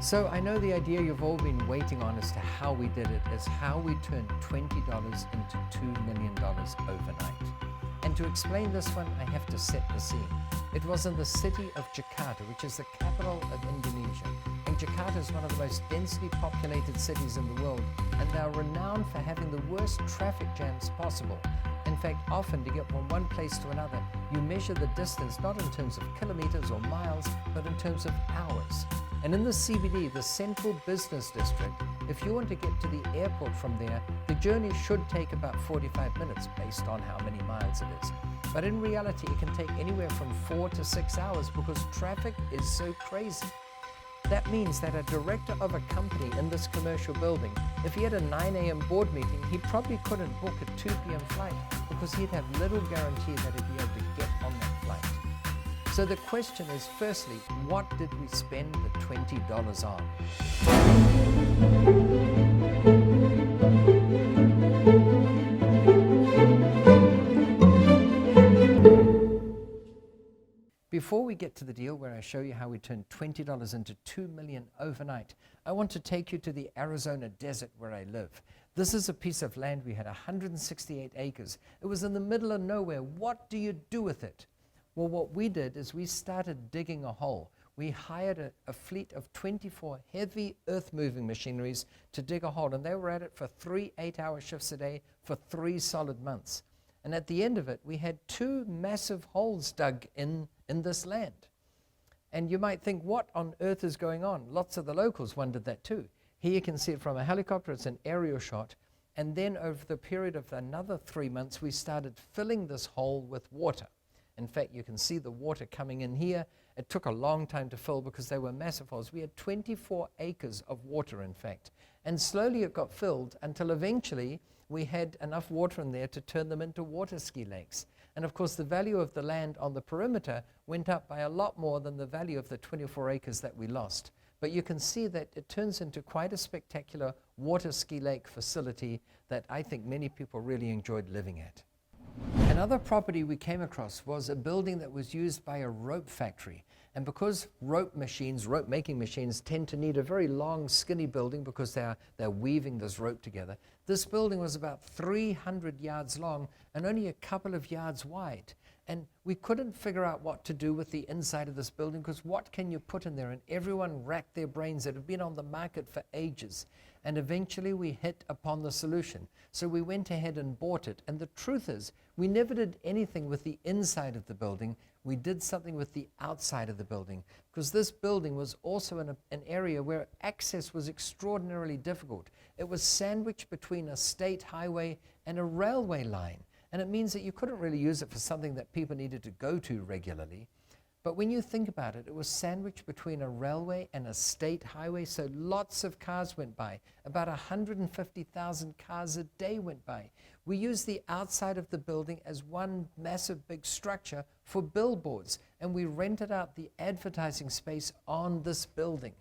So I know the idea you've all been waiting on as to how we did it is how we turned $20 into $2 million overnight. And to explain this one, I have to set the scene. It was in the city of Jakarta, which is the capital of Indonesia. And Jakarta is one of the most densely populated cities in the world, and they are renowned for having the worst traffic jams possible. In fact, often to get from one place to another, you measure the distance not in terms of kilometers or miles, but in terms of hours. And in the CBD, the central business district, if you want to get to the airport from there, the journey should take about 45 minutes based on how many miles it is. But in reality, it can take anywhere from 4 to 6 hours because traffic is so crazy. That means that a director of a company in this commercial building, if he had a 9 a.m. board meeting, he probably couldn't book a 2 p.m. flight because he'd have little guarantee that he'd be able to get on that flight. So the question is, firstly, what did we spend the $20 on? Before we get to the deal where I show you how we turned $20 into $2 million overnight, I want to take you to the Arizona desert where I live. This is a piece of land. We had 168 acres. It was in the middle of nowhere. What do you do with it? Well, what we did is we started digging a hole. We hired a fleet of 24 heavy earth-moving machineries to dig a hole, and they were at it for 3 8-hour shifts a day for 3 solid months. And at the end of it, we had 2 massive holes dug in this land. And you might think, what on earth is going on? Lots of the locals wondered that too. Here you can see it from a helicopter. It's an aerial shot. And then over the period of another 3 months, we started filling this hole with water. In fact, you can see the water coming in here. It took a long time to fill because they were massive holes. We had 24 acres of water, in fact. And slowly it got filled until eventually we had enough water in there to turn them into water ski lakes. And of course, the value of the land on the perimeter went up by a lot more than the value of the 24 acres that we lost. But you can see that it turns into quite a spectacular water ski lake facility that I think many people really enjoyed living at. Another property we came across was a building that was used by a rope factory. And because rope making machines tend to need a very long, skinny building because they're weaving this rope together, this building was about 300 yards long and only a couple of yards wide. And we couldn't figure out what to do with the inside of this building because what can you put in there? And everyone racked their brains. It had been on the market for ages. And eventually we hit upon the solution. So we went ahead and bought it. And the truth is, we never did anything with the inside of the building. We did something with the outside of the building because this building was also in an area where access was extraordinarily difficult. It was sandwiched between a state highway and a railway line. And it means that you couldn't really use it for something that people needed to go to regularly. But when you think about it, it was sandwiched between a railway and a state highway, so lots of cars went by. About 150,000 cars a day went by. We used the outside of the building as one massive big structure for billboards, and we rented out the advertising space on this building.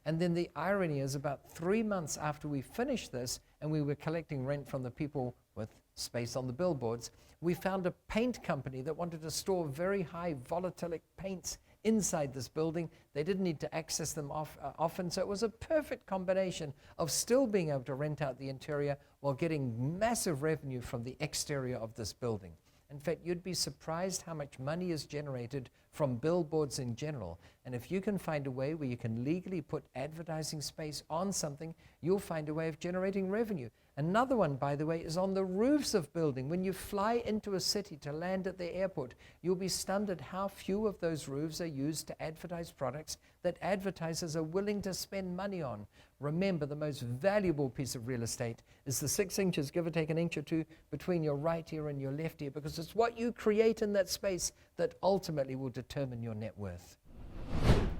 And then the irony is about 3 months after we finished this, and we were collecting rent from the people with space on the billboards, we found a paint company that wanted to store very high volatilic paints inside this building. They didn't need to access them often, so it was a perfect combination of still being able to rent out the interior while getting massive revenue from the exterior of this building. In fact, you'd be surprised how much money is generated from billboards in general. And if you can find a way where you can legally put advertising space on something, you'll find a way of generating revenue. Another one, by the way, is on the roofs of buildings. When you fly into a city to land at the airport, you'll be stunned at how few of those roofs are used to advertise products that advertisers are willing to spend money on. Remember, the most valuable piece of real estate is the 6 inches, give or take an inch or two, between your right ear and your left ear, because it's what you create in that space that ultimately will determine your net worth.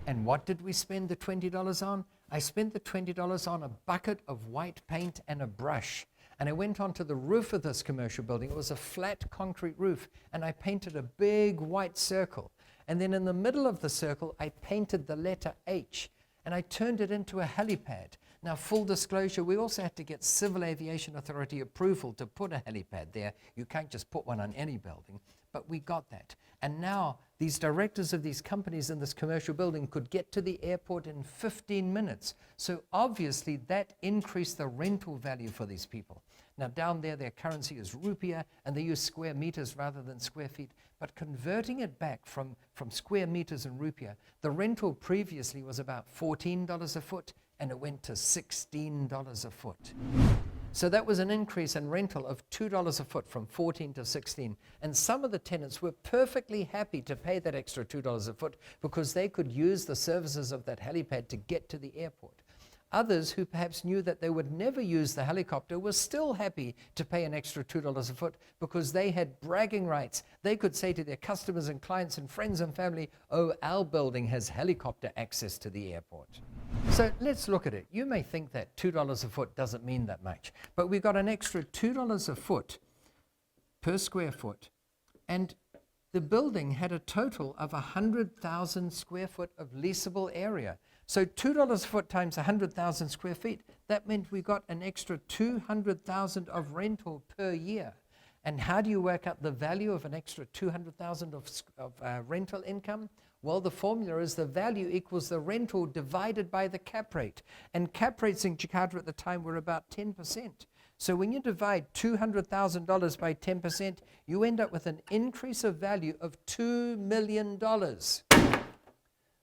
And what did we spend the $20 on? I spent the $20 on a bucket of white paint and a brush. And I went onto the roof of this commercial building. It was a flat concrete roof, and I painted a big white circle. And then in the middle of the circle, I painted the letter H, and I turned it into a helipad. Now, full disclosure, we also had to get Civil Aviation Authority approval to put a helipad there. You can't just put one on any building. but we got that. And now these directors of these companies in this commercial building could get to the airport in 15 minutes. So obviously that increased the rental value for these people. Now down there, their currency is rupiah, and they use square meters rather than square feet. But converting it back from square meters and rupiah, the rental previously was about $14 a foot, and it went to $16 a foot. So that was an increase in rental of $2 a foot from 14 to 16. And some of the tenants were perfectly happy to pay that extra $2 a foot because they could use the services of that helipad to get to the airport. Others who perhaps knew that they would never use the helicopter were still happy to pay an extra $2 a foot because they had bragging rights. They could say to their customers and clients and friends and family, oh, our building has helicopter access to the airport. So let's look at it. You may think that $2 a foot doesn't mean that much, but we got an extra $2 a foot per square foot, and the building had a total of 100,000 square foot of leasable area. So $2 a foot times 100,000 square feet, that meant we got an extra 200,000 of rental per year. And how do you work out the value of an extra 200,000 of rental income? Well, the formula is the value equals the rental divided by the cap rate. And cap rates in Jakarta at the time were about 10%. So when you divide $200,000 by 10%, you end up with an increase of value of $2 million.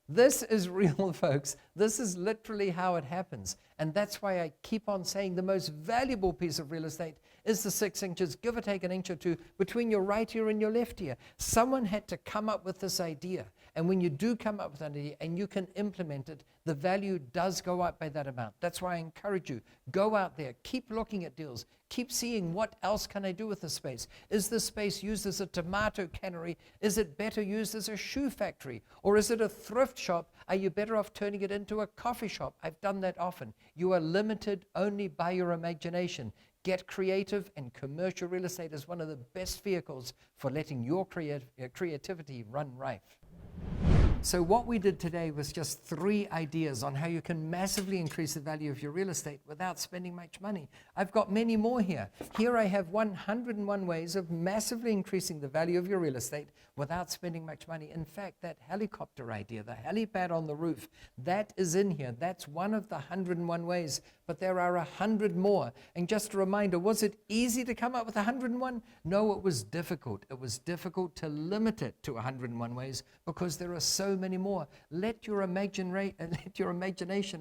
This is real, folks. This is literally how it happens. And that's why I keep on saying the most valuable piece of real estate is the 6 inches, give or take an inch or two, between your right ear and your left ear. Someone had to come up with this idea. And when you do come up with an idea and you can implement it, the value does go up by that amount. That's why I encourage you, go out there, keep looking at deals, keep seeing what else can I do with this space. Is this space used as a tomato cannery? Is it better used as a shoe factory? Or is it a thrift shop? Are you better off turning it into a coffee shop? I've done that often. You are limited only by your imagination. Get creative, and commercial real estate is one of the best vehicles for letting your creativity run rife. So what we did today was just 3 ideas on how you can massively increase the value of your real estate without spending much money. I've got many more here. Here I have 101 ways of massively increasing the value of your real estate without spending much money. In fact, that helicopter idea, the helipad on the roof, that is in here. That's one of the 101 ways, but there are 100 more. And just a reminder, was it easy to come up with 101? No, it was difficult. It was difficult to limit it to 101 ways because there are so many more. Let your imagination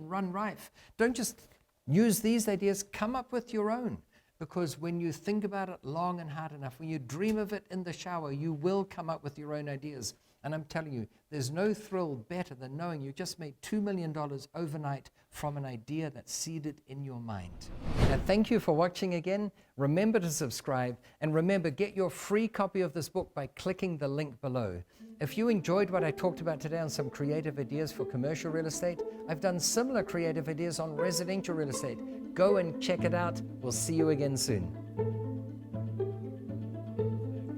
run rife. Don't just use these ideas, come up with your own. Because when you think about it long and hard enough, when you dream of it in the shower, you will come up with your own ideas. And I'm telling you, there's no thrill better than knowing you just made $2 million overnight from an idea that's seeded in your mind. Now, thank you for watching again. Remember to subscribe, and remember, get your free copy of this book by clicking the link below. If you enjoyed what I talked about today on some creative ideas for commercial real estate, I've done similar creative ideas on residential real estate. Go and check it out. We'll see you again soon.